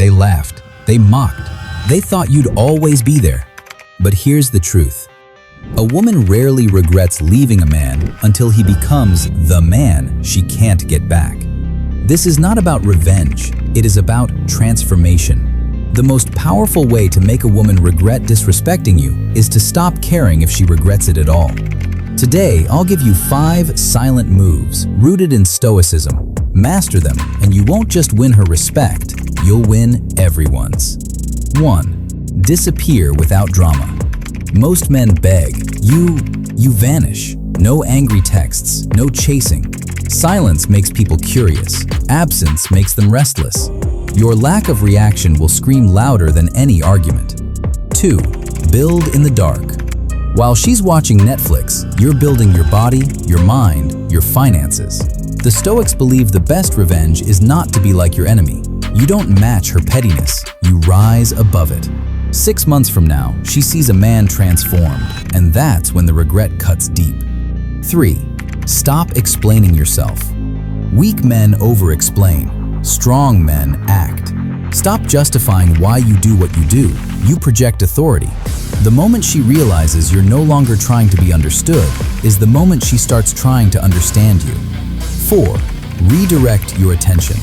They laughed. They mocked. They thought you'd always be there. But here's the truth. A woman rarely regrets leaving a man until he becomes the man she can't get back. This is not about revenge. It is about transformation. The most powerful way to make a woman regret disrespecting you is to stop caring if she regrets it at all. Today, I'll give you 5 silent moves rooted in stoicism. Master them, and you won't just win her respect, you'll win everyone's. 1. Disappear without drama. Most men beg. You vanish. No angry texts, no chasing. Silence makes people curious. Absence makes them restless. Your lack of reaction will scream louder than any argument. 2. Build in the dark. While she's watching Netflix, you're building your body, your mind, your finances. The Stoics believe the best revenge is not to be like your enemy. You don't match her pettiness, you rise above it. 6 months from now, she sees a man transformed, and that's when the regret cuts deep. 3. Stop explaining yourself. Weak men over-explain. Strong men act. Stop justifying why you do what you do. You project authority. The moment she realizes you're no longer trying to be understood is the moment she starts trying to understand you. 4. Redirect your attention.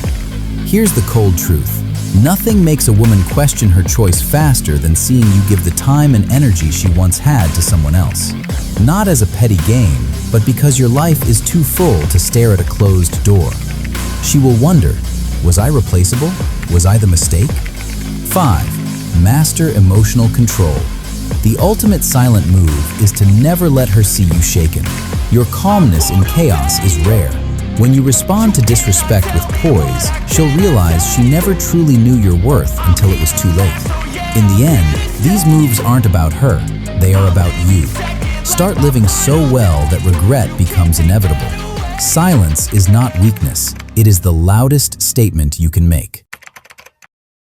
Here's the cold truth. Nothing makes a woman question her choice faster than seeing you give the time and energy she once had to someone else. Not as a petty game, but because your life is too full to stare at a closed door. She will wonder, was I replaceable? Was I the mistake? 5. Master emotional control. The ultimate silent move is to never let her see you shaken. Your calmness in chaos is rare. When you respond to disrespect with poise, she'll realize she never truly knew your worth until it was too late. In the end, these moves aren't about her, they are about you. Start living so well that regret becomes inevitable. Silence is not weakness, it is the loudest statement you can make.